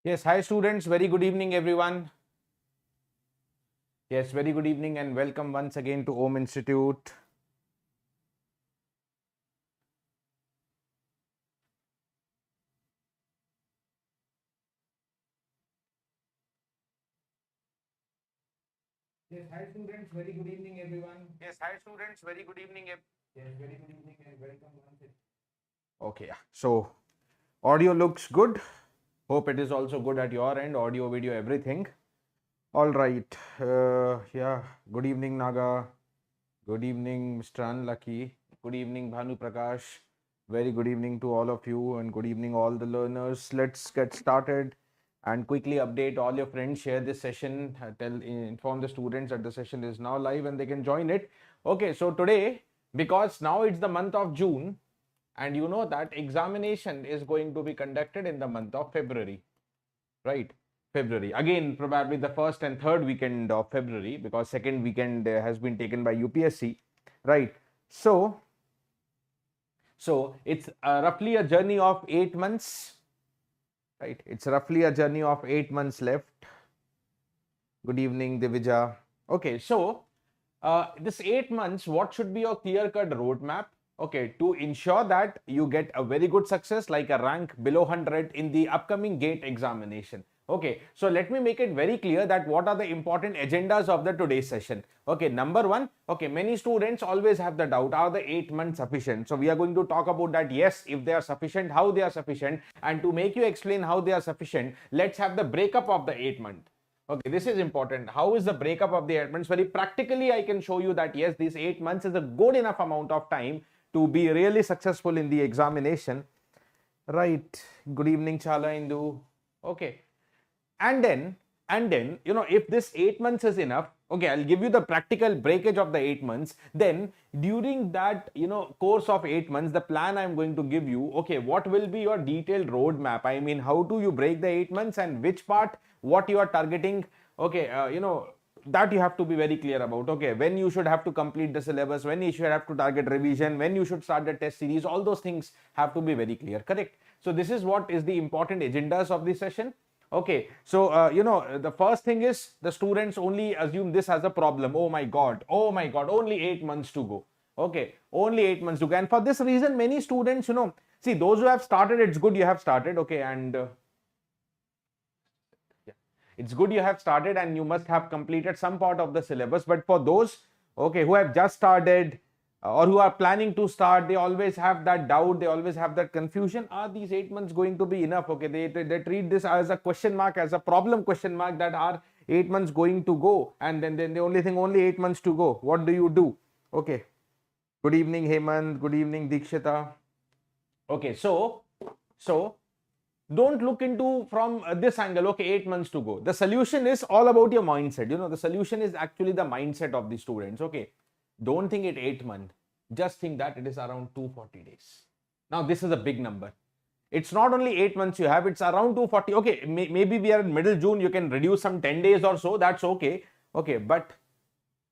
Yes, hi students, very good evening everyone. Yes, very good evening and welcome once again to Om Institute. Yes, hi students, very good evening everyone. Yes, hi students, very good evening. Yes, very good evening and welcome once again. Okay, yeah. So audio looks good. Hope it is also good at your end, audio, video, everything. All right. Yeah, good evening Naga. Good evening, Mr. Unlucky. Good evening, Bhanu Prakash. Very good evening to all of you and good evening, all the learners. Let's get started and quickly update all your friends. Share this session. Inform the students that the session is now live and they can join it. Okay, so today, because now it's the month of June, and you know that examination is going to be conducted in the month of February, right? February again, probably the first and third weekend of February, because second weekend has been taken by UPSC, right? So it's roughly a journey of 8 months, right? It's roughly a journey of 8 months left. Good evening, Divija. Okay, so this 8 months, what should be your clear-cut roadmap? Okay, to ensure that you get a very good success, like a rank below 100 in the upcoming GATE examination. Okay, so let me make it very clear that what are the important agendas of the today's session. Okay, number one, okay, many students always have the doubt, are the 8 months sufficient? So we are going to talk about that. Yes, if they are sufficient, how they are sufficient, and to make you explain how they are sufficient, let's have the breakup of the 8 month. Okay, this is important. How is the breakup of the 8 months? Very practically, I can show you that yes, these 8 months is a good enough amount of time to be really successful in the examination. Right. Good evening, Chala Indu. Okay. And then, if this 8 months is enough, okay, I'll give you the practical breakage of the 8 months. Then during that, course of 8 months, the plan I'm going to give you, okay, what will be your detailed roadmap? I mean, how do you break the 8 months and which part, what you are targeting? Okay, that you have to be very clear about. Okay, when you should have to complete the syllabus, when you should have to target revision, when you should start the test series, all those things have to be very clear, correct? So this is what is the important agendas of this session. Okay, so the first thing is the students only assume this as a problem. Oh my god, only 8 months to go. Okay, only 8 months to go. And for this reason, many students, see, those who have started, it's good you have started. Okay, and yeah, it's good you have started and you must have completed some part of the syllabus. But for those, okay, who have just started or who are planning to start, they always have that doubt, they always have that confusion. Are these 8 months going to be enough? Okay, they treat this as a question mark, as a problem question mark, that are 8 months going to go, and then the only thing, only 8 months to go, what do you do? Okay, good evening Hemant, good evening Dikshita. Okay, so don't look into from this angle. Okay, 8 months to go. The solution is all about your mindset. The solution is actually the mindset of the students. Okay, don't think it 8 months, just think that it is around 240 days. Now this is a big number. It's not only 8 months you have, it's around 240. Okay, maybe we are in middle June, you can reduce some 10 days or so, that's okay. Okay, but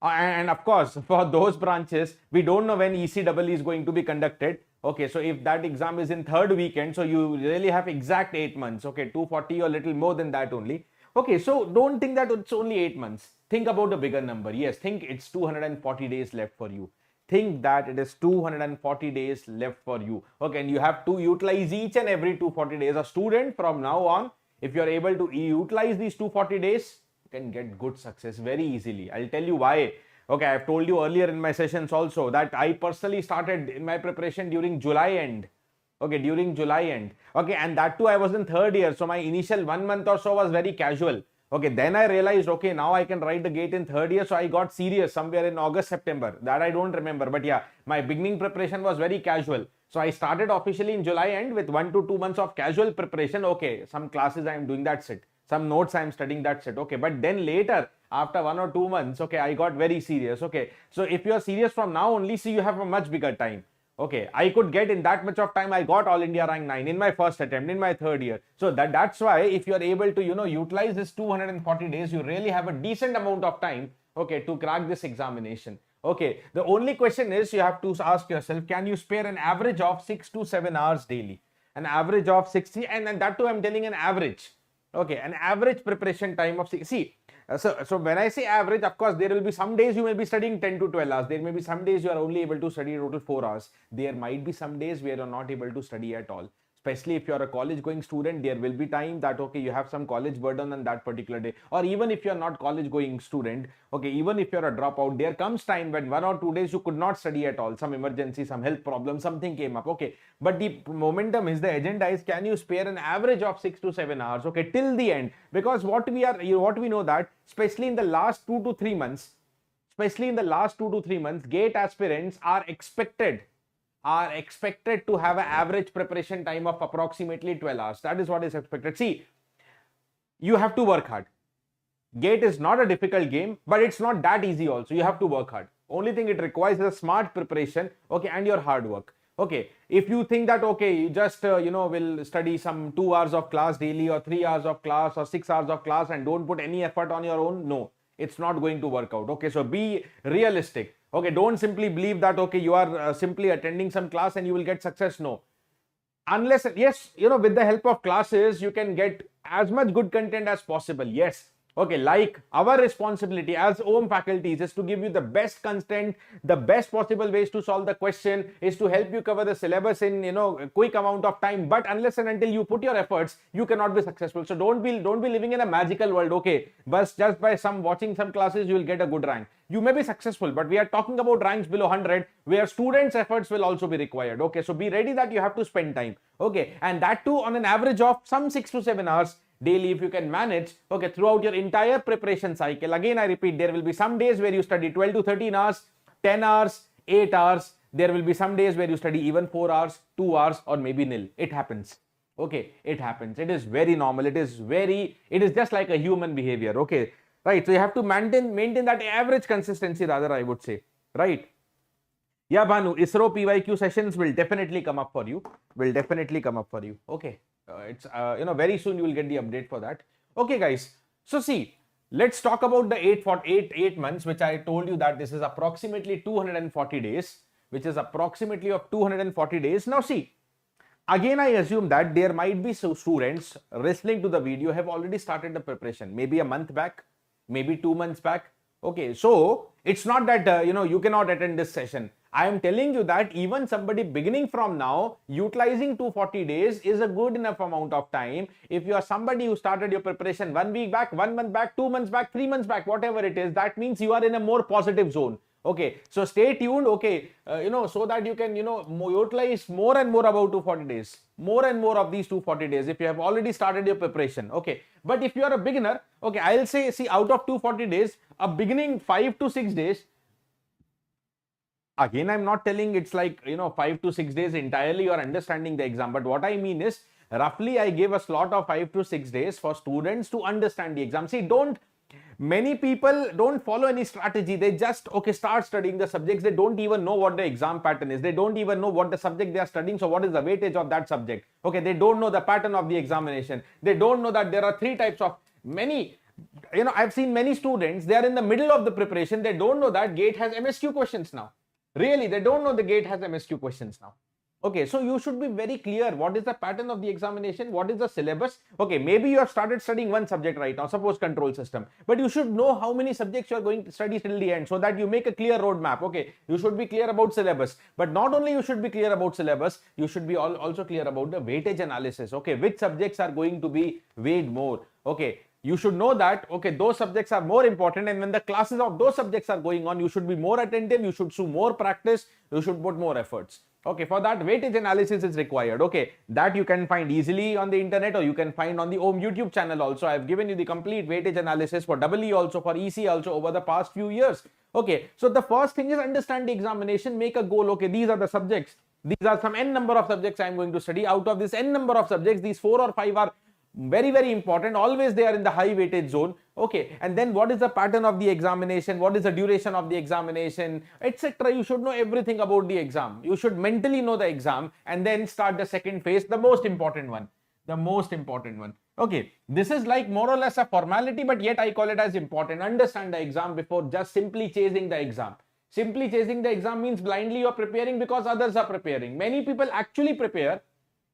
and of course, for those branches, we don't know when ECEE is going to be conducted. Okay, so if that exam is in third weekend, so you really have exact 8 months. Okay, 240 or little more than that only. Okay, so don't think that it's only 8 months. Think about a bigger number. Yes, think it's 240 days left for you. Think that it is 240 days left for you. Okay, and you have to utilize each and every 240 days. A student from now on, if you're able to utilize these 240 days, can get good success very easily. I'll tell you why. Okay, I've told you earlier in my sessions also that I personally started in my preparation during July end. Okay, during July end. Okay, and that too I was in third year. So my initial 1 month or so was very casual. Okay, then I realized, okay, now I can write the GATE in third year. So I got serious somewhere in August, September. That I don't remember. But yeah, my beginning preparation was very casual. So I started officially in July end with 1 to 2 months of casual preparation. Okay, some classes I am doing, that's it. Some notes I am studying, that's it. Okay, but then later, after 1 or 2 months, okay, I got very serious. Okay, so if you are serious from now only, see, you have a much bigger time. Okay, I could get in that much of time. I got all India rank 9 in my first attempt in my third year. So that's why if you are able to utilize this 240 days, you really have a decent amount of time, okay, to crack this examination. Okay, the only question is you have to ask yourself, can you spare an average of 6 to 7 hours daily? An average of 60, and that too I'm telling an average. Okay, an average preparation time of so when I say average, of course, there will be some days you may be studying 10 to 12 hours. There may be some days you are only able to study total 4 hours. There might be some days where you're not able to study at all. Especially if you're a college going student, there will be time that, okay, you have some college burden on that particular day. Or even if you're not college going student, okay, even if you're a dropout, there comes time when 1 or 2 days you could not study at all. Some emergency, some health problem, something came up. Okay, but the momentum is, the agenda is, can you spare an average of 6 to 7 hours, okay, till the end? Because what we know that, especially in the last 2 to 3 months, GATE aspirants are expected to have an average preparation time of approximately 12 hours. That is what is expected. See, you have to work hard. GATE is not a difficult game, but it's not that easy also. You have to work hard. Only thing it requires is a smart preparation, okay, and your hard work. Okay, if you think that, okay, you just, will study some 2 hours of class daily, or 3 hours of class, or 6 hours of class, and don't put any effort on your own, no, it's not going to work out. Okay, so be realistic. Okay, don't simply believe that, okay, you are simply attending some class and you will get success. No. Unless, yes, with the help of classes, you can get as much good content as possible. Yes. Okay, like our responsibility as OM faculties is to give you the best content, the best possible ways to solve the question, is to help you cover the syllabus in, a quick amount of time. But unless and until you put your efforts, you cannot be successful. So don't be living in a magical world. Okay, but just by watching some classes, you will get a good rank. You may be successful, but we are talking about ranks below 100, where students' efforts will also be required. Okay, so be ready that you have to spend time. Okay, and that too on an average of some 6 to 7 hours daily, if you can manage, okay, throughout your entire preparation cycle. Again, I repeat, there will be some days where you study 12 to 13 hours, 10 hours, 8 hours. There will be some days where you study even 4 hours, 2 hours, or maybe nil. It happens. Okay, it happens. It is very normal. It is just like a human behavior. Okay, right. So you have to maintain that average consistency, rather, I would say, right? Yeah, Bhanu, ISRO PYQ sessions will definitely come up for you. Okay. It's very soon you will get the update for that. Okay, guys. So see, let's talk about the 8 months, which I told you that this is approximately 240 days, which is approximately of 240 days. Now see, again, I assume that there might be students listening to the video have already started the preparation, maybe a month back, maybe 2 months back. Okay, so it's not that, you cannot attend this session. I am telling you that even somebody beginning from now, utilizing 240 days is a good enough amount of time. If you are somebody who started your preparation 1 week back, 1 month back, 2 months back, 3 months back, whatever it is, that means you are in a more positive zone. Okay, so stay tuned, okay, so that you can, utilize more and more about 240 days, more and more of these 240 days if you have already started your preparation. Okay, but if you are a beginner, okay, I'll say, see, out of 240 days, a beginning 5 to 6 days, again, I'm not telling it's like, 5 to 6 days entirely you're understanding the exam. But what I mean is, roughly I gave a slot of 5 to 6 days for students to understand the exam. See, many people don't follow any strategy. They just, okay, start studying the subjects. They don't even know what the exam pattern is. They don't even know what the subject they are studying. So what is the weightage of that subject? Okay, they don't know the pattern of the examination. They don't know that there are 3 types of I've seen many students, they are in the middle of the preparation. They don't know that GATE has MSQ questions now. Really, they don't know the GATE has MSQ questions now. Okay, so you should be very clear what is the pattern of the examination, what is the syllabus. Okay, maybe you have started studying one subject right now, suppose control system, but you should know how many subjects you are going to study till the end, so that you make a clear roadmap. Okay, you should be clear about syllabus, but not only you should be clear about syllabus, you should be also clear about the weightage analysis. Okay, which subjects are going to be weighed more. Okay, you should know that, okay, those subjects are more important, and when the classes of those subjects are going on, you should be more attentive, you should do more practice, you should put more efforts. Okay, for that weightage analysis is required. Okay, that you can find easily on the internet, or you can find on the OM YouTube channel also. I have given you the complete weightage analysis for EE also, for EC also over the past few years. Okay, so the first thing is understand the examination, make a goal. Okay, these are the subjects. These are some n number of subjects I am going to study. Out of this n number of subjects, these 4 or 5 are very, very important. Always they are in the high weightage zone. Okay, and then what is the pattern of the examination, what is the duration of the examination, etc. You should know everything about the exam. You should mentally know the exam, and then start the second phase, the most important one. Okay, this is like more or less a formality, but yet I call it as important. Understand the exam before just simply chasing the exam. Simply chasing the exam means blindly you're preparing because others are preparing. Many people actually prepare.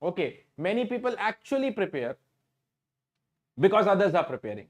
Okay, many people actually prepare because others are preparing.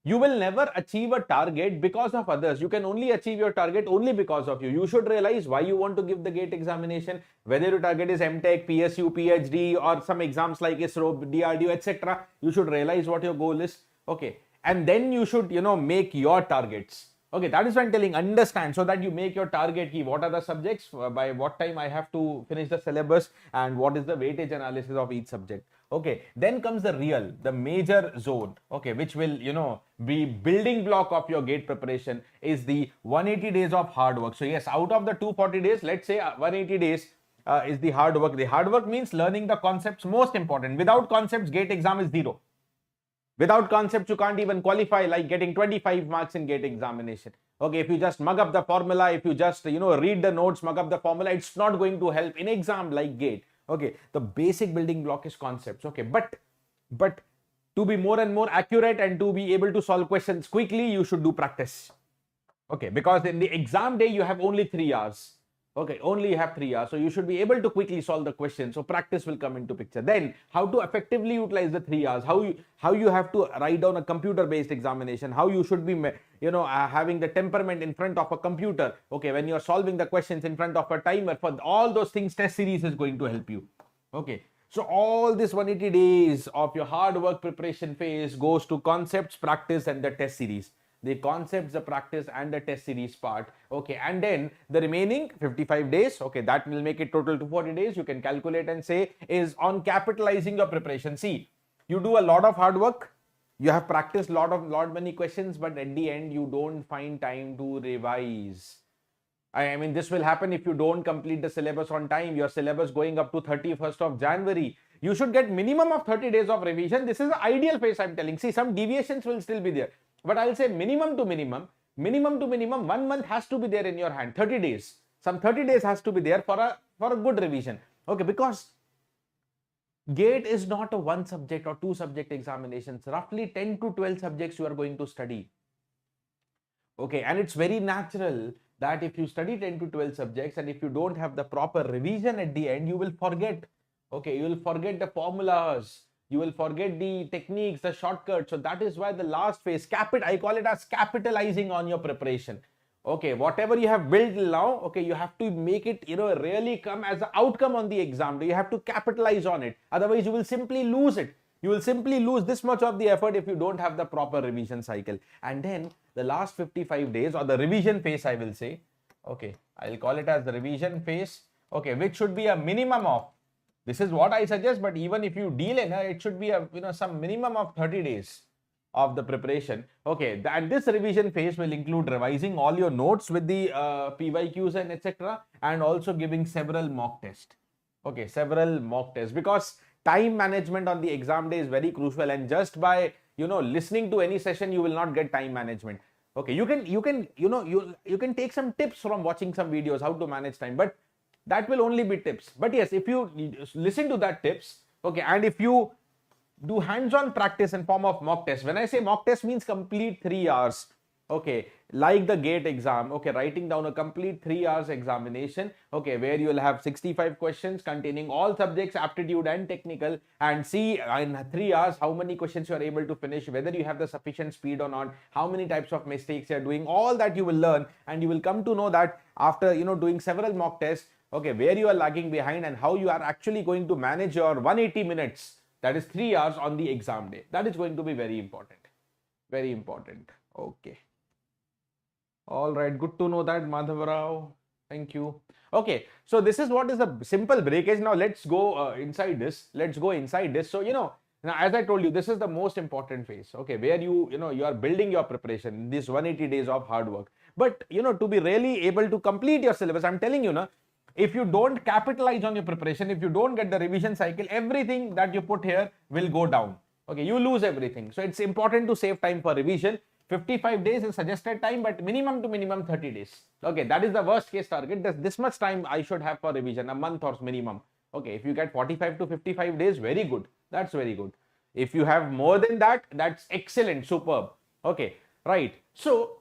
You will never achieve a target because of others. You can only achieve your target only because of you. You should realize why you want to give the GATE examination, whether your target is MTech, PSU, PhD, or some exams like ISRO, DRDO, etc. You should realize what your goal is. Okay. And then you should, make your targets. Okay, that is why I'm telling, understand, so that you make your target key. What are the subjects, by what time I have to finish the syllabus, and what is the weightage analysis of each subject. Okay, then comes the major zone, okay, which will, be building block of your GATE preparation, is the 180 days of hard work. So yes, out of the 240 days, let's say 180 days is the hard work. The hard work means learning the concepts, most important. Without concepts, GATE exam is zero. Without concepts, you can't even qualify, like getting 25 marks in GATE examination. Okay, if you just mug up the formula, if you just, read the notes, mug up the formula, it's not going to help in exam like GATE. Okay, the basic building block is concepts. Okay, but to be more and more accurate and to be able to solve questions quickly, you should do practice. Okay, because in the exam day, you have only 3 hours. Okay, only you have 3 hours. So you should be able to quickly solve the question. So practice will come into picture. Then how to effectively utilize the 3 hours, how you have to write down a computer-based examination, how you should be, having the temperament in front of a computer. Okay, when you're solving the questions in front of a timer, for all those things, test series is going to help you. Okay. So all this 180 days of your hard work preparation phase goes to concepts, practice, and the test series. The concepts, the practice, and the test series part. Okay, and then the remaining 55 days, okay, that will make it total to 40 days. You can calculate and say is on capitalizing your preparation. See, you do a lot of hard work, you have practiced lot many questions, but at the end you don't find time to revise. I mean, this will happen if you don't complete the syllabus on time. Your syllabus going up to 31st of January. You should get minimum of 30 days of revision. This is the ideal phase I'm telling. See, some deviations will still be there. But I'll say minimum to minimum, 1 month has to be there in your hand, 30 days. Some 30 days has to be there for a good revision. Okay, because GATE is not a 1 subject or 2 subject examinations. Roughly 10 to 12 subjects you are going to study. Okay, and it's very natural that if you study 10 to 12 subjects and if you don't have the proper revision at the end, you will forget. Okay, you will forget the formulas. You will forget the techniques, the shortcuts. So that is why the last phase, I call it as capitalizing on your preparation. Okay, whatever you have built now, okay, you have to make it, really come as an outcome on the exam. You have to capitalize on it. Otherwise, you will simply lose it. You will simply lose this much of the effort if you don't have the proper revision cycle. And then the last 55 days or the revision phase, I will say, okay, I'll call it as the revision phase, okay, which should be a minimum of, this is what I suggest, but even if you deal in it should be a, some minimum of 30 days of the preparation. Okay, and this revision phase will include revising all your notes with the PYQs and etc. and also giving several mock tests. Okay, several mock tests, because time management on the exam day is very crucial, and just by listening to any session you will not get time management. Okay, you can take some tips from watching some videos how to manage time, but that will only be tips. But yes, if you listen to that tips, okay, and if you do hands-on practice in form of mock test. When I say mock test, means complete 3 hours. Okay, like the GATE exam, okay, writing down a complete 3 hours examination, okay, where you will have 65 questions containing all subjects, aptitude and technical, and see in 3 hours how many questions you are able to finish, whether you have the sufficient speed or not, how many types of mistakes you are doing, all that you will learn, and you will come to know that after doing several mock tests, okay, where you are lagging behind and how you are actually going to manage your 180 minutes, that is 3 hours on the exam day. That is going to be very important. Very important. Okay. All right. Good to know that, Madhav Rao. Thank you. Okay. So this is what is the simple breakage. Now let's go inside this. Let's go inside this. So, now as I told you, this is the most important phase. Okay. Where you are building your preparation in these 180 days of hard work. But, to be really able to complete your syllabus, I'm telling you, if you don't capitalize on your preparation, if you don't get the revision cycle, everything that you put here will go down. Okay, you lose everything. So it's important to save time for revision. 55 days is suggested time, but minimum to minimum 30 days. Okay, that is the worst case target. This much time I should have for revision, a month or minimum. Okay, if you get 45 to 55 days, very good. That's very good. If you have more than that, that's excellent, superb. Okay, right. So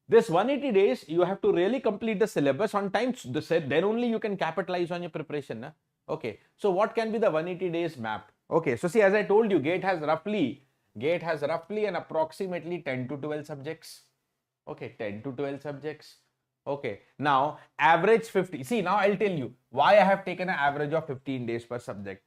this 180 days, you have to really complete the syllabus on time. Then only you can capitalize on your preparation. Okay. So what can be the 180 days map? Okay, so see, as I told you, GATE has roughly and approximately 10 to 12 subjects. Okay, 10 to 12 subjects. Okay, now average 50. See, now I'll tell you why I have taken an average of 15 days per subject.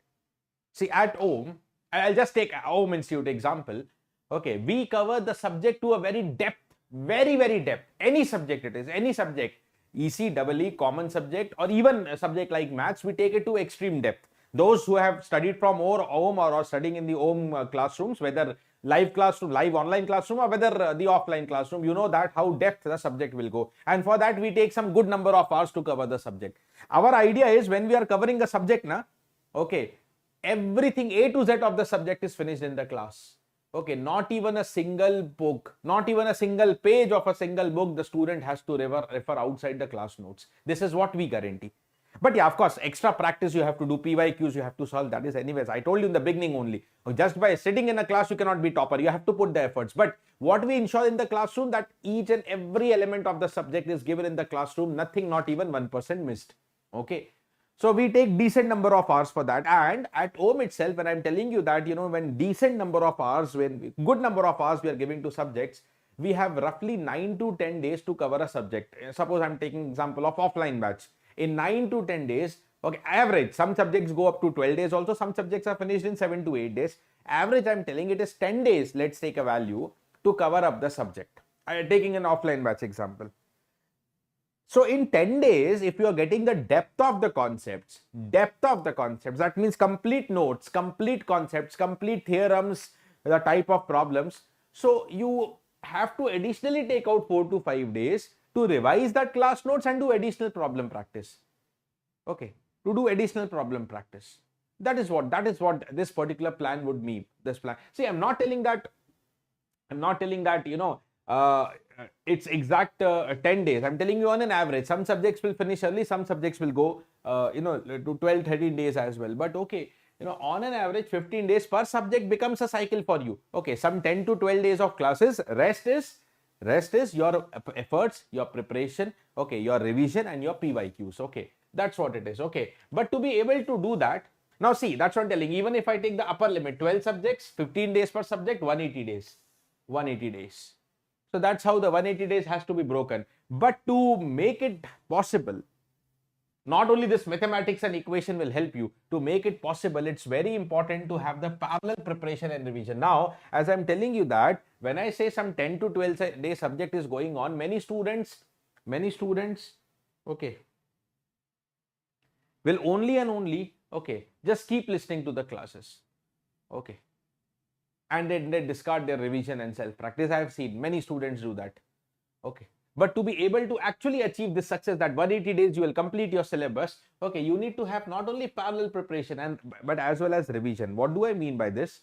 See, at home, I'll just take home institute example. Okay, we cover the subject to a very depth, very depth. Any subject it is, any subject, EC, EE, common subject, or even a subject like maths, we take it to extreme depth. Those who have studied from home or studying in the home classrooms, whether live classroom, live online classroom, or whether the offline classroom, you know that how depth the subject will go. And for that, we take some good number of hours to cover the subject. Our idea is when we are covering a subject, okay, everything A to Z of the subject is finished in the class. Okay, not even a single book, not even a single page of a single book the student has to refer outside the class notes. This is what we guarantee. But yeah, of course, extra practice you have to do, PYQs you have to solve. That is anyways, I told you in the beginning only. Just by sitting in a class, you cannot be topper. You have to put the efforts. But what we ensure in the classroom, that each and every element of the subject is given in the classroom. Nothing, not even 1% missed. Okay. So we take decent number of hours for that. And at home itself, when I'm telling you that, when decent number of hours, when good number of hours we are giving to subjects, we have roughly 9 to 10 days to cover a subject. Suppose I'm taking example of offline batch. In 9 to 10 days, okay, average, some subjects go up to 12 days also, some subjects are finished in 7 to 8 days. Average, I'm telling it is 10 days, let's take a value to cover up the subject. I'm taking an offline batch example. So in 10 days, if you are getting the depth of the concepts, that means complete notes, complete concepts, complete theorems, the type of problems. So you have to additionally take out 4 to 5 days to revise that class notes and do additional problem practice. Okay, to do additional problem practice. That is what this particular plan would mean. This plan. See, I'm not telling that, it's exact 10 days. I'm telling you on an average. Some subjects will finish early, some subjects will go, to 12, 13 days as well. But okay, on an average, 15 days per subject becomes a cycle for you. Okay, some 10 to 12 days of classes. Rest is your efforts, your preparation, okay, your revision and your PYQs. Okay, that's what it is. Okay, but to be able to do that, now see, that's what I'm telling. Even if I take the upper limit, 12 subjects, 15 days per subject, 180 days. 180 days. So that's how the 180 days has to be broken. But to make it possible, not only this mathematics and equation will help you. To make it possible, it's very important to have the parallel preparation and revision. Now, as I'm telling you that, when I say some 10 to 12 day subject is going on, many students, okay, will only and only, okay, just keep listening to the classes. Okay. And then they discard their revision and self-practice. I have seen many students do that. Okay. But to be able to actually achieve this success, that 180 days you will complete your syllabus, okay, you need to have not only parallel preparation but as well as revision. What do I mean by this?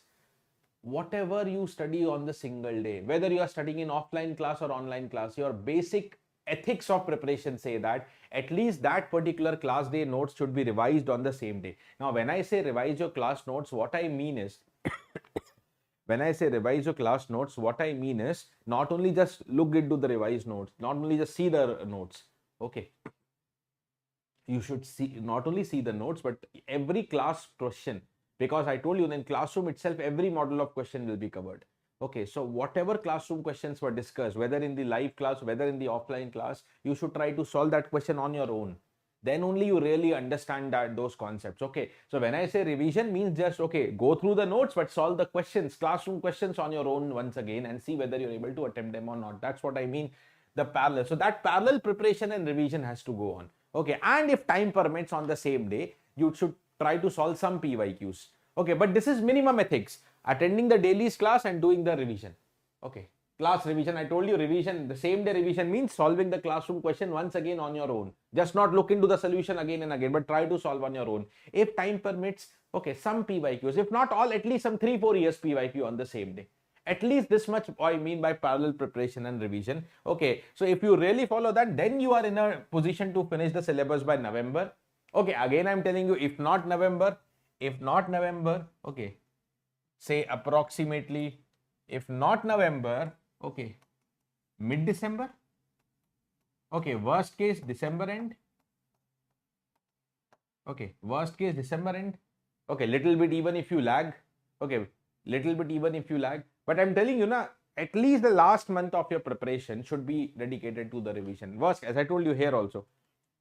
Whatever you study on the single day, whether you are studying in offline class or online class, your basic ethics of preparation say that at least that particular class day notes should be revised on the same day. Now, when I say revise your class notes, what I mean is when I say revise your class notes, what I mean is not only just look into the revised notes, not only just see the notes. Okay. You should see, not only see the notes, but every class question, because I told you in classroom itself, every model of question will be covered. Okay. So whatever classroom questions were discussed, whether in the live class, whether in the offline class, you should try to solve that question on your own. Then only you really understand those concepts. Okay, so when I say revision, means just, okay, go through the notes but solve the questions, classroom questions on your own once again and see whether you're able to attempt them or not. That's what I mean, the parallel. So that parallel preparation and revision has to go on. Okay, and if time permits on the same day, you should try to solve some PYQs. Okay, but this is minimum ethics, attending the dailies class and doing the revision. Okay, class revision, I told you, revision, the same day revision means solving the classroom question once again on your own. Just not look into the solution again and again, but try to solve on your own. If time permits, okay, some PYQs, if not all, at least some 3-4 years PYQ on the same day. At least this much I mean by parallel preparation and revision. Okay, so if you really follow that, then you are in a position to finish the syllabus by November. Okay, again I'm telling you, if not November, okay, say approximately, if not November, okay, mid-December, okay, worst case December end, okay, worst case December end, Okay, little bit even if you lag. Okay, little bit even if you lag. But I'm telling you na, at least the last month of your preparation should be dedicated to the revision. Worst, as I told you here also,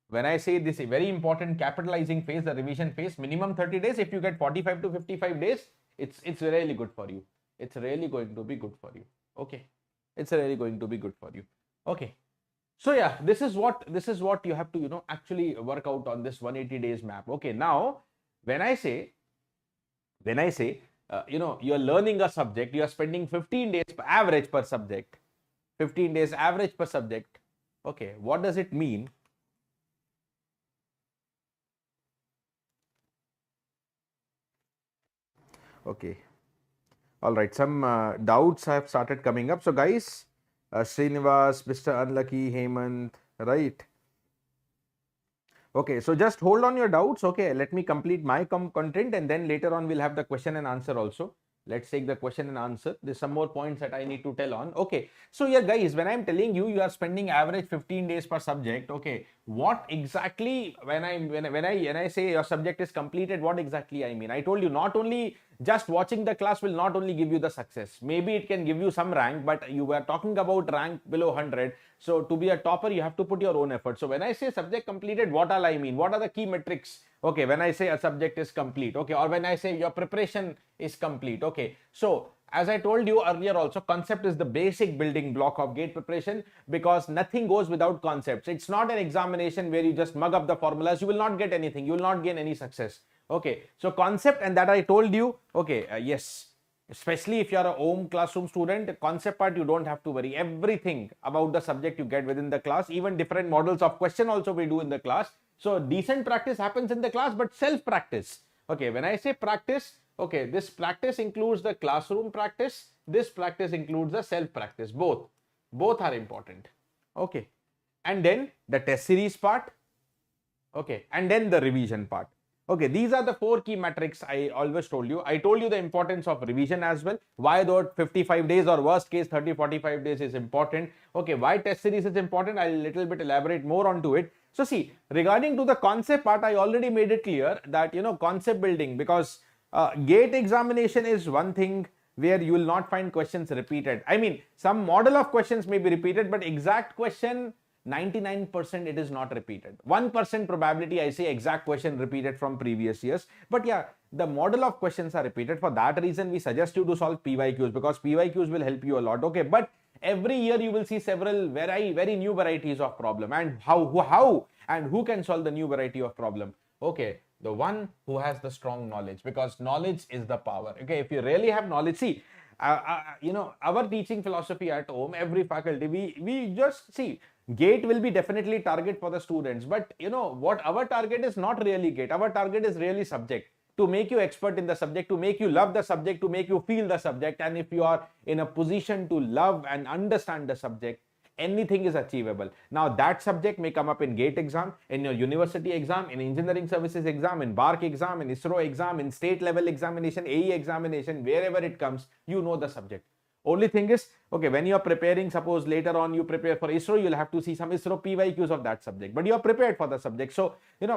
when I say this very important capitalizing phase, the revision phase, minimum 30 days. If you get 45 to 55 days, it's really good for you. It's really going to be good for you. Okay, it's really going to be good for you. Okay. So yeah, this is what you have to actually work out on this 180 days map. Okay, now when I say you are learning a subject, you are spending 15 days average per subject, 15 days average per subject. Okay, what does it mean? Okay, all right, some doubts have started coming up. So guys, Srinivas, Mr. Unlucky, Hemant, right? Okay, so just hold on your doubts. Okay, let me complete my content, and then later on we'll have the question and answer also. Let's take the question and answer. There's some more points that I need to tell on. Okay, so yeah, guys, when I'm telling you, you are spending average 15 days per subject. Okay, what exactly when I say your subject is completed, what exactly I mean? I told you not only just watching the class will not only give you the success. Maybe it can give you some rank, but you were talking about rank below 100. So to be a topper, you have to put your own effort. So when I say subject completed, what all I mean? What are the key metrics? Okay, when I say a subject is complete, okay, or when I say your preparation is complete, okay. So as I told you earlier also, concept is the basic building block of GATE preparation, because nothing goes without concepts. It's not an examination where you just mug up the formulas. You will not get anything. You will not gain any success. Okay, so concept, and that I told you, okay, yes. Especially if you are a home classroom student, the concept part, you don't have to worry. Everything about the subject you get within the class, even different models of question also we do in the class. So decent practice happens in the class, but self-practice. Okay, when I say practice, okay, this practice includes the classroom practice. This practice includes the self-practice. Both are important. Okay, and then the test series part. Okay, and then the revision part. Okay, these are the 4 key metrics I always told you. I told you the importance of revision as well. Why though 55 days or worst case 30-45 days is important. Okay, why test series is important, I'll little bit elaborate more onto it. So see, regarding to the concept part, I already made it clear that concept building, because GATE examination is one thing where you will not find questions repeated. I mean, some model of questions may be repeated, but exact question 99% it is not repeated. 1% probability I say exact question repeated from previous years. But yeah, the model of questions are repeated. For that reason, we suggest you to solve PYQs, because PYQs will help you a lot. Okay, but every year you will see several very new varieties of problem, and how and who can solve the new variety of problem. Okay, the one who has the strong knowledge, because knowledge is the power. Okay, if you really have knowledge, see, our teaching philosophy at home, every faculty, we just see, GATE will be definitely target for the students, but what our target is not really GATE. Our target is really subject, to make you expert in the subject, to make you love the subject, to make you feel the subject. And if you are in a position to love and understand the subject, anything is achievable. Now that subject may come up in GATE exam, in your university exam, in engineering services exam, in BARC exam, in ISRO exam, in state level examination, AE examination, wherever it comes, you know the subject. Only thing is, okay, when you are preparing, suppose later on you prepare for ISRO, you'll have to see some ISRO PYQs of that subject, but you are prepared for the subject. So,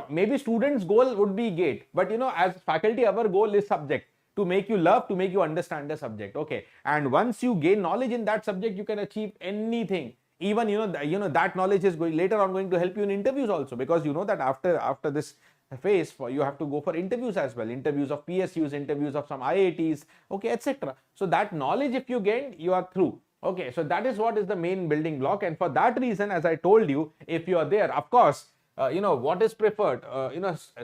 maybe students' goal would be GATE, but as faculty, our goal is subject, to make you love, to make you understand the subject. Okay, and once you gain knowledge in that subject, you can achieve anything. Even that knowledge is later on going to help you in interviews also, because that after this phase, you have to go for interviews as well, interviews of PSUs, interviews of some IITs, okay, etc. So that knowledge, if you gain, you are through. Okay, so that is what is the main building block, and for that reason, as I told you, if you are there, of course, what is preferred,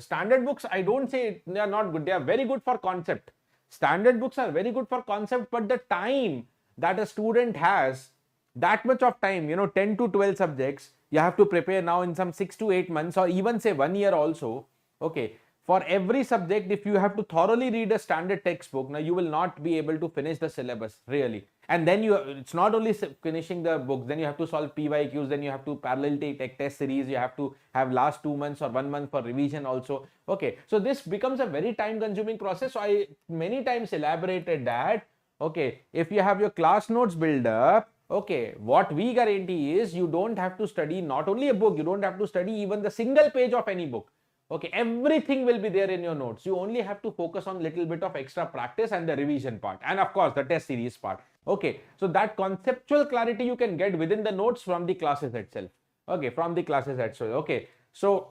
standard books, I don't say they are not good. They are very good for concept. Standard books are very good for concept, but the time that a student has, that much of time, 10 to 12 subjects, you have to prepare now in some 6 to 8 months, or even say 1 year also. Okay, for every subject, if you have to thoroughly read a standard textbook, now you will not be able to finish the syllabus really. And then it's not only finishing the books, then you have to solve PYQs, then you have to parallel take test series, you have to have last 2 months or 1 month for revision also. Okay, so this becomes a very time consuming process. So I many times elaborated that, okay, if you have your class notes build up, okay, what we guarantee is you don't have to study not only a book, you don't have to study even the single page of any book. Okay, everything will be there in your notes. You only have to focus on little bit of extra practice and the revision part, and of course the test series part. Okay, so that conceptual clarity you can get within the notes from the classes itself. Okay, from the classes itself. Okay, so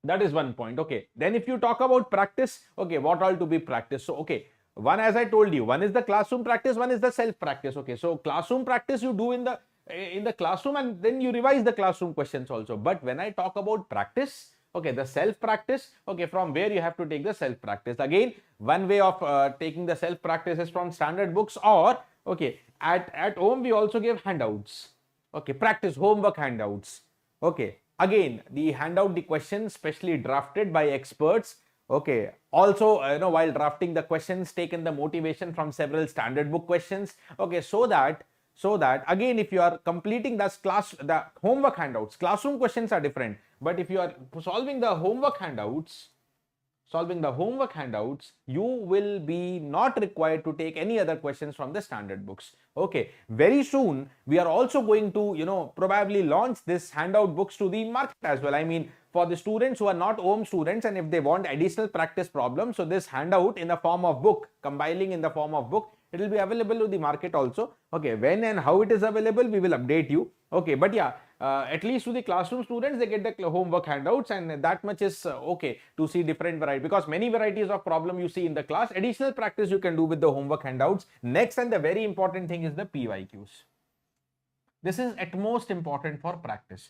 that is one point. Okay, then if you talk about practice, okay, what all to be practiced? So okay, one, as I told you, one is the classroom practice, one is the self practice. Okay, so classroom practice you do in the classroom, and then you revise the classroom questions also. But when I talk about practice, okay, the self practice, okay, from where you have to take the self practice. Again, one way of taking the self practice is from standard books, or okay, at home we also give handouts. Okay, practice homework handouts. Okay, again, the handout, the questions specially drafted by experts. Okay, also while drafting the questions, taken the motivation from several standard book questions. Okay, so that again, if you are completing the homework handouts, classroom questions are different, but if you are solving the homework handouts, you will be not required to take any other questions from the standard books. Okay, very soon we are also going to probably launch this handout books to the market as well. I mean, for the students who are not home students, and if they want additional practice problems, so this handout in the form of book, compiling in the form of book, it will be available to the market also. Okay, when and how it is available, we will update you. Okay, but yeah, at least to the classroom students, they get the homework handouts, and that much is okay to see different variety, because many varieties of problem you see in the class. Additional practice you can do with the homework handouts. Next, and the very important thing is the PYQs. This is at most important for practice.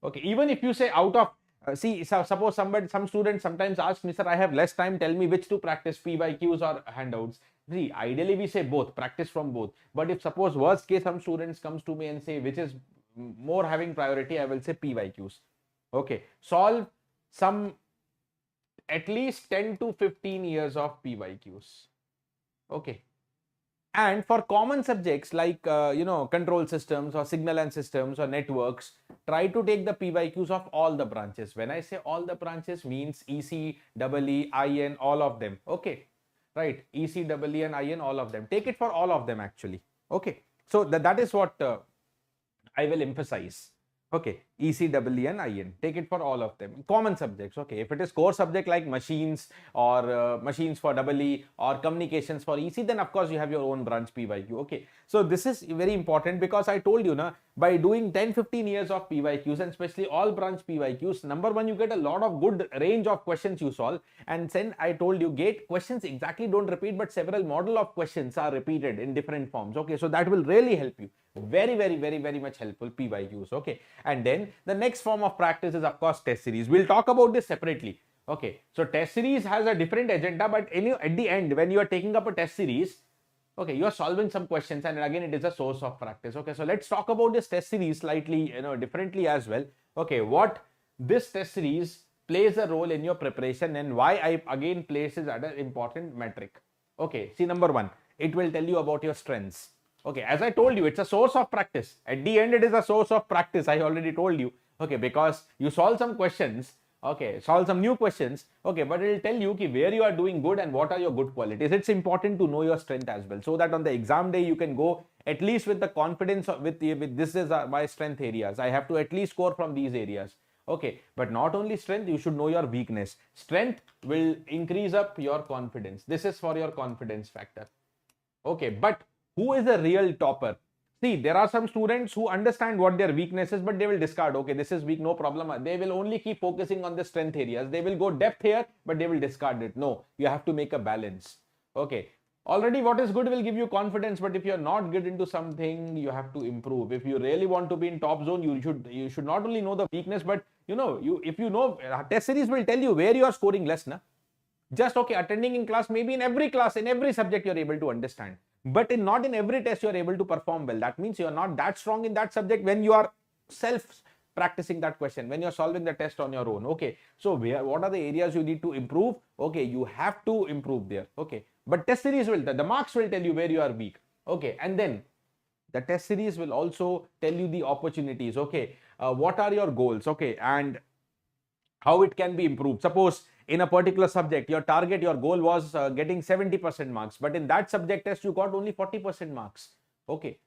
Okay, even if you say out of suppose some students sometimes ask me, sir, I have less time, tell me which to practice, PYQs or handouts. See, ideally we say both, practice from both. But if suppose worst case some students comes to me and say which is more having priority, I will say PYQs. Okay, solve some at least 10 to 15 years of PYQs. Okay, and for common subjects like control systems or signal and systems or networks, try to take the PYQs of all the branches. When I say all the branches, means EC, EE, IN, all of them. Okay, right, EC, EE and IN, all of them. Take it for all of them actually. Okay, so that is what I will emphasize. Okay, EC, EE and IN. Take it for all of them. Common subjects. Okay, if it is core subject like machines or machines for EE or communications for EC, then of course you have your own branch PYQ. Okay, so this is very important, because I told you by doing 10-15 years of PYQs, and especially all branch PYQs, number one, you get a lot of good range of questions you solve, and then I told you gate questions exactly don't repeat, but several model of questions are repeated in different forms. Okay, so that will really help you. Very much helpful, PYQs. Okay, and then the next form of practice is of course test series. We'll talk about this separately. Okay, so test series has a different agenda, but at the end, when you are taking up a test series, okay, you are solving some questions, and again it is a source of practice. Okay, so let's talk about this test series slightly differently as well. Okay, what this test series plays a role in your preparation, and why I again place it as an important metric. Okay, see, number one, it will tell you about your strengths. Okay, as I told you, it's a source of practice. At the end, it is a source of practice. I already told you. Okay, because you solve some questions. Okay, solve some new questions. Okay, but it will tell you where you are doing good and what are your good qualities. It's important to know your strength as well, so that on the exam day you can go at least with the confidence with this is my strength areas. I have to at least score from these areas. Okay, but not only strength, you should know your weakness. Strength will increase up your confidence. This is for your confidence factor. Okay, but who is a real topper? See, there are some students who understand what their weakness is, but they will discard. Okay, this is weak, no problem. They will only keep focusing on the strength areas. They will go depth here, but they will discard it. No, you have to make a balance. Okay, already what is good will give you confidence, but if you're not good into something, you have to improve. If you really want to be in top zone, you should not only know the weakness, but if you know, test series will tell you where you are scoring less. Just okay, attending in class, maybe in every class, in every subject you're able to understand, but not in every test you're able to perform well. That means you're not that strong in that subject when you are self practicing that question, when you're solving the test on your own. Okay, so what are the areas you need to improve? Okay, you have to improve there. Okay, but test series the marks will tell you where you are weak. Okay, and then the test series will also tell you the opportunities. Okay, what are your goals? Okay, and how it can be improved. Suppose in a particular subject, your goal was getting 70% marks, but in that subject test, you got only 40% marks. Okay,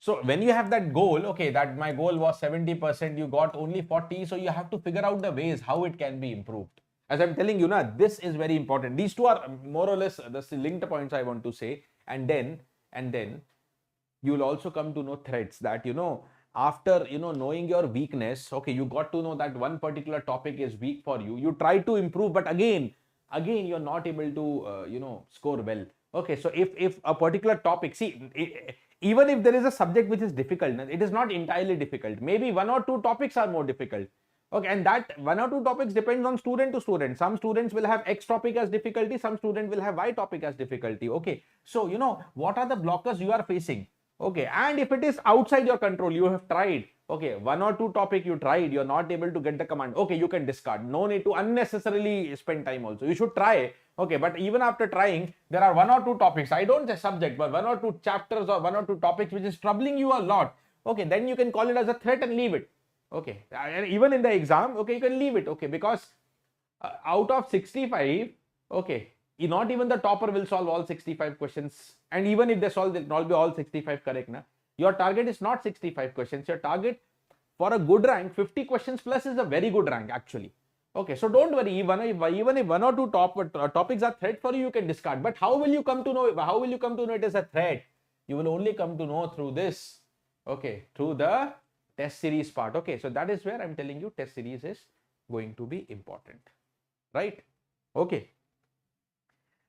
So when you have that goal, okay, that my goal was 70%, you got only 40, so you have to figure out the ways how it can be improved. As I'm telling you now, this is very important. These two are more or less the linked points I want to say. And then you will also come to know threats that, after, knowing your weakness, okay, you got to know that one particular topic is weak for you. You try to improve, but again, you're not able to, score well. Okay, so if a particular topic, see, even if there is a subject which is difficult, it is not entirely difficult. Maybe one or two topics are more difficult. Okay, and that one or two topics depends on student to student. Some students will have X topic as difficulty, some student will have Y topic as difficulty. Okay, so what are the blockers you are facing? Okay, and if it is outside your control, you have tried, okay, one or two topic you tried, you're not able to get the command, okay, you can discard. No need to unnecessarily spend time also. You should try, okay, but even after trying, there are one or two topics, I don't say subject, but one or two chapters or one or two topics which is troubling you a lot. Okay, then you can call it as a threat and leave it. Okay, and even in the exam, okay, you can leave it, okay, because out of 65, okay, not even the topper will solve all 65 questions. And even if they solve, it will not be all 65 correct. Na? Your target is not 65 questions. Your target for a good rank, 50 questions plus is a very good rank actually. Okay, so don't worry, even if one or two topics are threat for you, you can discard. But how will you come to know? How will you come to know it is a threat? You will only come to know through this. Okay, through the test series part. Okay, so that is where I'm telling you test series is going to be important. Right? Okay.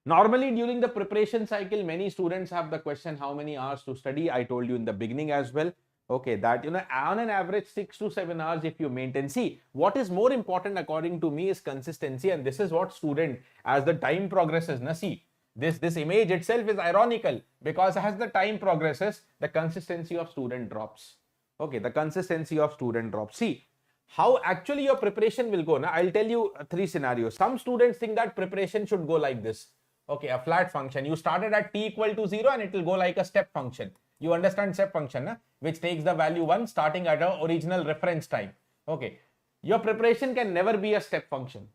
Normally during the preparation cycle, many students have the question how many hours to study. I told you in the beginning as well. Okay, that on an average 6 to 7 hours if you maintain. See, what is more important according to me is consistency, and this is what student as the time progresses. Now see, this image itself is ironical because as the time progresses, the consistency of student drops. Okay, the consistency of student drops. See, how actually your preparation will go. Now, I'll tell you three scenarios. Some students think that preparation should go like this. Okay, a flat function. You started at t equal to 0 and it will go like a step function. You understand step function, na? Which takes the value 1 starting at the original reference time. Okay, your preparation can never be a step function.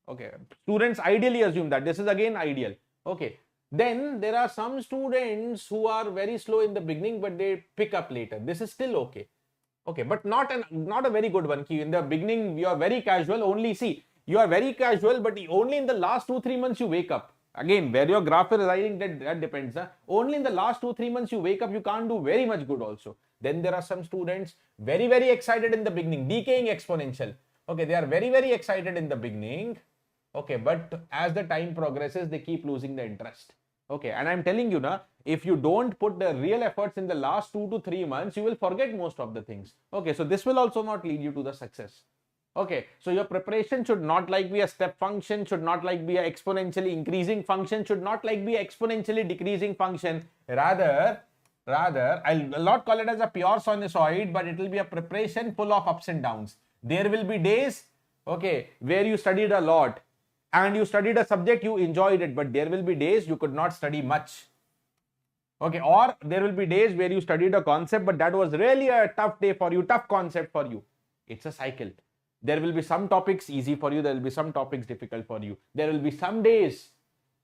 Okay, students ideally assume that. This is again ideal. Okay, then there are some students who are very slow in the beginning but they pick up later. This is still okay. Okay, but not a very good one. In the beginning, you are very casual. Only see, you are very casual, but only in the last 2-3 months you wake up. Again, where your graph is residing, that depends. Huh? Only in the last 2-3 months you wake up, you can't do very much good also. Then there are some students very, very excited in the beginning, decaying exponential. Okay, they are very, very excited in the beginning. Okay, but as the time progresses, they keep losing the interest. Okay, and I'm telling you now, if you don't put the real efforts in the last 2 to 3 months, you will forget most of the things. Okay, so this will also not lead you to the success. Okay, so your preparation should not like be a step function, should not like be a exponentially increasing function, should not like be exponentially decreasing function. Rather, I'll not call it as a pure sinusoid, but it will be a preparation full of ups and downs. There will be days, okay, where you studied a lot and you studied a subject, you enjoyed it, but there will be days you could not study much. Okay, or there will be days where you studied a concept, but that was really a tough day for you, tough concept for you. It's a cycle. There will be some topics easy for you. There will be some topics difficult for you. There will be some days.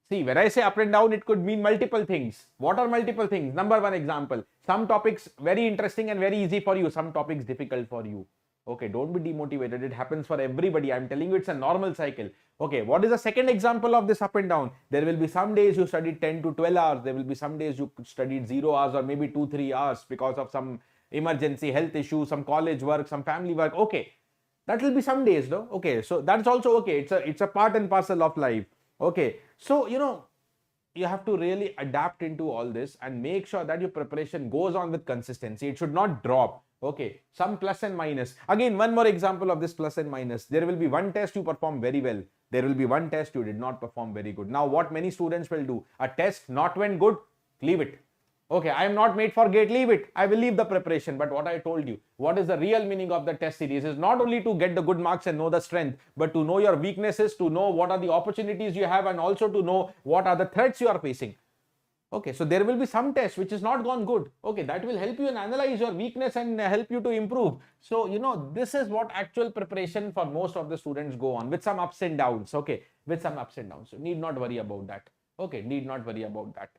See, when I say up and down, it could mean multiple things. What are multiple things? Number one example. Some topics very interesting and very easy for you. Some topics difficult for you. Okay, don't be demotivated. It happens for everybody. I'm telling you, it's a normal cycle. Okay, what is the second example of this up and down? There will be some days you studied 10 to 12 hours. There will be some days you studied 0 hours or maybe 2-3 hours because of some emergency health issue, some college work, some family work. Okay. That will be some days, though. Okay, so that's also okay. It's a part and parcel of life. Okay, so you have to really adapt into all this and make sure that your preparation goes on with consistency. It should not drop. Okay, some plus and minus. Again, one more example of this plus and minus. There will be one test you perform very well. There will be one test you did not perform very good. Now, what many students will do? A test not went good, leave it. Okay, I am not made for gate, leave it. I will leave the preparation. But what I told you, what is the real meaning of the test series is not only to get the good marks and know the strength, but to know your weaknesses, to know what are the opportunities you have, and also to know what are the threats you are facing. Okay, so there will be some test which is not gone good. Okay, that will help you and analyze your weakness and help you to improve. So, this is what actual preparation for most of the students go on with some ups and downs. Okay, with some ups and downs. So, need not worry about that. Okay, need not worry about that.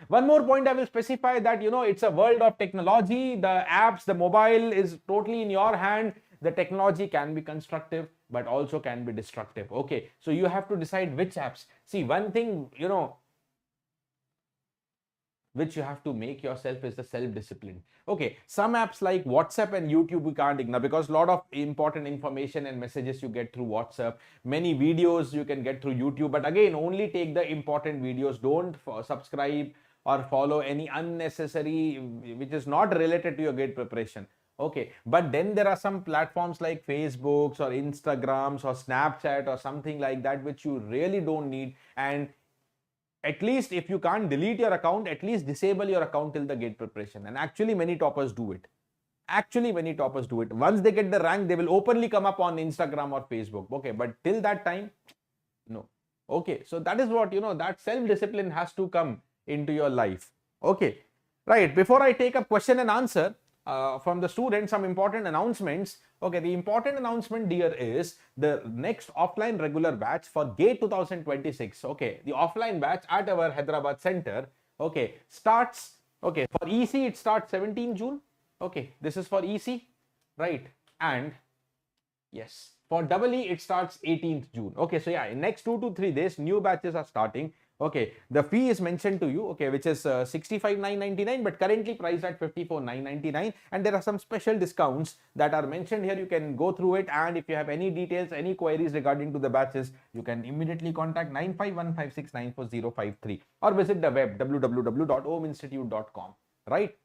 One more point I will specify that, it's a world of technology. The apps, the mobile is totally in your hand. The technology can be constructive, but also can be destructive. Okay. So you have to decide which apps. See, one thing, which you have to make yourself is the self-discipline. Okay, some apps like WhatsApp and YouTube we can't ignore, because a lot of important information and messages you get through WhatsApp, many videos you can get through YouTube, but again, only take the important videos. Don't subscribe or follow any unnecessary which is not related to your gate preparation. Okay, but then there are some platforms like Facebooks or Instagrams or Snapchat or something like that which you really don't need. And at least if you can't delete your account, at least disable your account till the gate preparation. And actually many toppers do it. Once they get the rank, they will openly come up on Instagram or Facebook. Okay, but till that time, no. Okay, so that is what, that self-discipline has to come into your life. Okay, right. Before I take up question and answer from the students, some important announcements. Okay, the important announcement here is the next offline regular batch for GATE 2026. Okay, the offline batch at our Hyderabad center. Okay, starts. Okay, for EC it starts 17 June. Okay, this is for EC, right? And yes, for EE it starts 18th June. Okay, so yeah, in next 2 to 3 days, new batches are starting. Okay, the fee is mentioned to you, okay, which is 65,999, but currently priced at 54,999, and there are some special discounts that are mentioned here. You can go through it, and if you have any details, any queries regarding to the batches, you can immediately contact 9515694053 or visit the web www.ominstitute.com, right?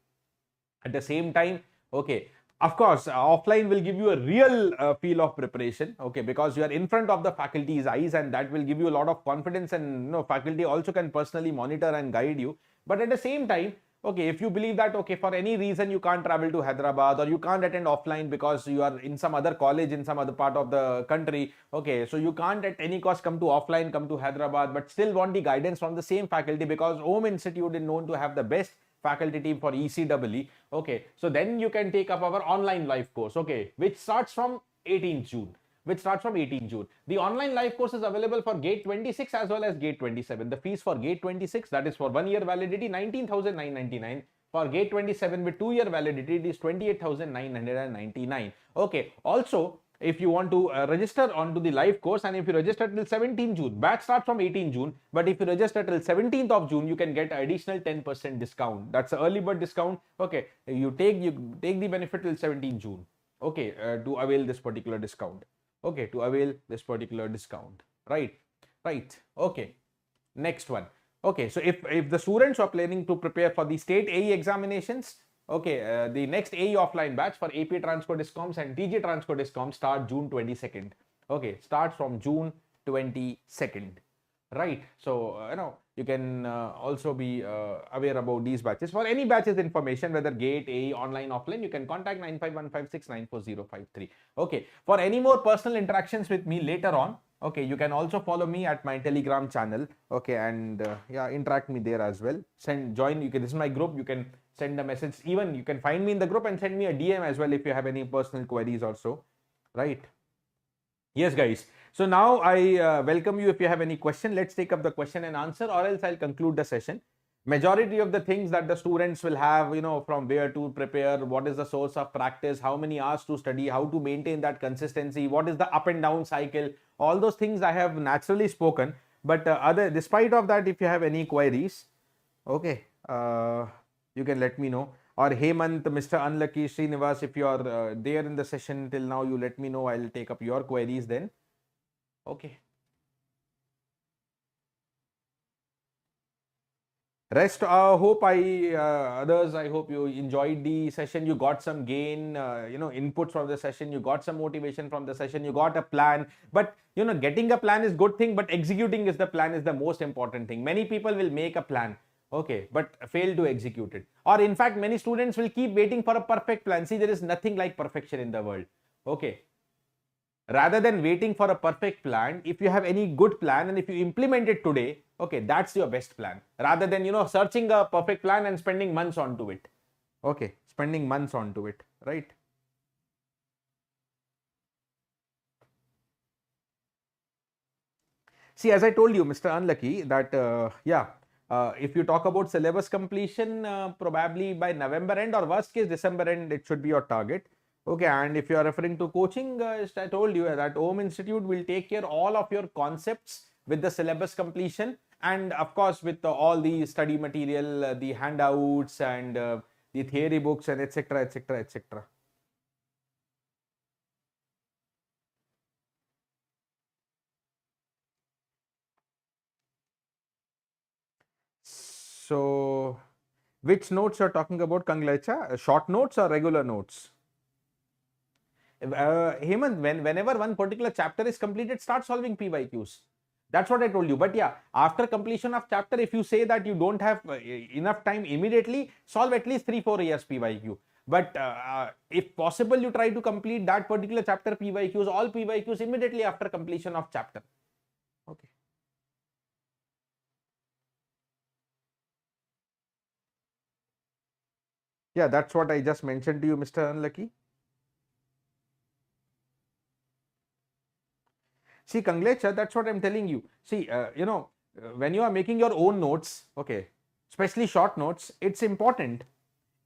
At the same time, okay, of course, offline will give you a real feel of preparation, okay, because you are in front of the faculty's eyes, and that will give you a lot of confidence, and faculty also can personally monitor and guide you. But at the same time, okay, if you believe that, okay, for any reason you can't travel to Hyderabad, or you can't attend offline because you are in some other college in some other part of the country, okay, so you can't at any cost come to offline, come to Hyderabad, but still want the guidance from the same faculty, because Om Institute is known to have the best faculty team for ECEE. Okay, so then you can take up our online live course, okay, which starts from 18th June. The online live course is available for GATE 26 as well as GATE 27. The fees for GATE 26, that is for 1 year validity, 19,999. For GATE 27 with 2 year validity, it is 28,999. Okay, also, if you want to register onto the live course, and if you register till 17 June, batch starts from 18 June, but if you register till 17th of June, you can get additional 10% discount. That's an early bird discount. Okay, you take the benefit till 17 June. Okay, to avail this particular discount. Okay, to avail this particular discount. Right. Okay, next one. Okay, so if the students are planning to prepare for the state AE examinations, okay, the next AE offline batch for AP Transco Discoms and TG Transco Discoms start June 22nd. Okay, starts from June 22nd. Right. So, you can also be aware about these batches. For any batches information, whether GATE, AE, online, offline, you can contact 9515694053. Okay. For any more personal interactions with me later on, okay, you can also follow me at my Telegram channel. Okay, and yeah, interact me there as well. Join. This is my group. You can send a message. Even you can find me in the group and send me a DM as well if you have any personal queries also. Right. Yes, guys. So now I welcome you. If you have any question, let's take up the question and answer, or else I'll conclude the session. Majority of the things that the students will have, from where to prepare, what is the source of practice, how many hours to study, how to maintain that consistency, what is the up and down cycle, all those things I have naturally spoken. But despite of that, if you have any queries, okay, you can let me know. Or Hemant, Mr. Unlucky, Srinivas, if you are there in the session till now, you let me know. I'll take up your queries then. Okay. Rest, hope others, I hope you enjoyed the session. You got some gain, inputs from the session. You got some motivation from the session. You got a plan. But, getting a plan is good thing, but executing the plan is the most important thing. Many people will make a plan, okay, but fail to execute it. Or in fact, many students will keep waiting for a perfect plan. See, there is nothing like perfection in the world. Okay. Rather than waiting for a perfect plan, if you have any good plan and if you implement it today, okay, that's your best plan. Rather than, searching a perfect plan and spending months onto it. Okay, spending months onto it, right? See, as I told you, Mr. Unlucky, that, yeah, If you talk about syllabus completion, probably by November end or worst case December end, it should be your target. Okay, and if you are referring to coaching, as I told you that Om Institute will take care all of your concepts with the syllabus completion, and of course with all the study material, the handouts and the theory books and etc etc etc. So, which notes you're talking about, Kanglecha? Short notes or regular notes? Hemant, whenever one particular chapter is completed, start solving PYQs. That's what I told you. But yeah, after completion of chapter, if you say that you don't have enough time immediately, solve at least 3-4 years PYQ. But if possible, you try to complete that particular chapter PYQs, all PYQs immediately after completion of chapter. Okay. Yeah, that's what I just mentioned to you, Mr. Unlucky. See, Kanglecha, that's what I'm telling you. See, when you are making your own notes, okay, especially short notes, it's important.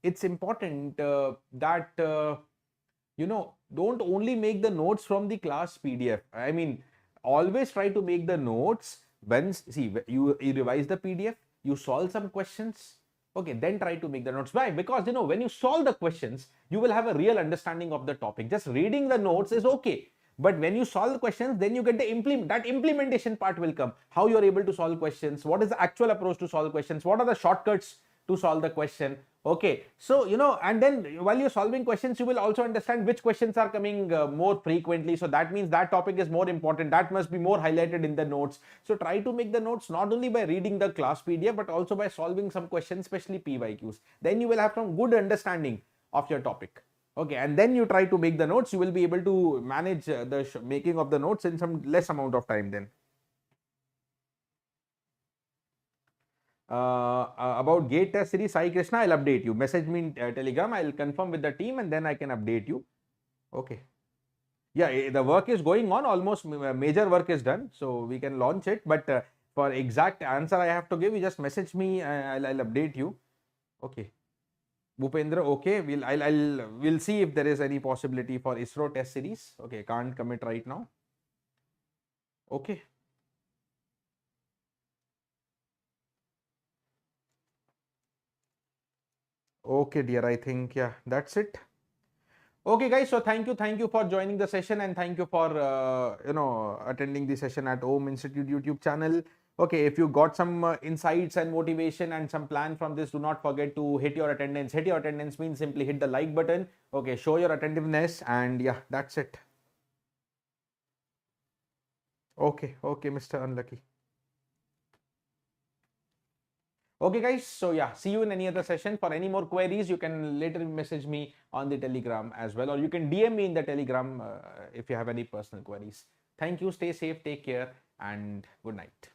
It's important that, don't only make the notes from the class PDF. I mean, always try to make the notes when, see, you revise the PDF, you solve some questions, okay, then try to make the notes. Why? Because, when you solve the questions, you will have a real understanding of the topic. Just reading the notes is okay. But when you solve the questions, then you get the implementation part will come. How you are able to solve questions, what is the actual approach to solve questions, what are the shortcuts to solve the question. Okay, so and then while you're solving questions, you will also understand which questions are coming more frequently. So that means that topic is more important, that must be more highlighted in the notes. So try to make the notes not only by reading the class PDF, but also by solving some questions, especially PYQs. Then you will have some good understanding of your topic. Okay, and then you try to make the notes, you will be able to manage the making of the notes in some less amount of time then. About GATE test series, Sai Krishna, I'll update you. Message me in Telegram, I'll confirm with the team and then I can update you. Okay. Yeah, the work is going on, almost major work is done, so we can launch it. But for exact answer I have to give, you just message me, I'll update you. Okay. Bhupendra, okay, we'll see if there is any possibility for ISRO test series. Okay, can't commit right now. Okay. Okay, dear, I think, yeah, that's it. Okay, guys, so thank you for joining the session and thank you for, attending the session at Om Institute YouTube channel. Okay, if you got some insights and motivation and some plan from this, do not forget to hit your attendance. Hit your attendance means simply hit the like button. Okay, show your attentiveness and yeah, that's it. Okay, Mr. Unlucky. Okay, guys. So yeah, see you in any other session. For any more queries, you can later message me on the Telegram as well, or you can DM me in the Telegram if you have any personal queries. Thank you. Stay safe. Take care and good night.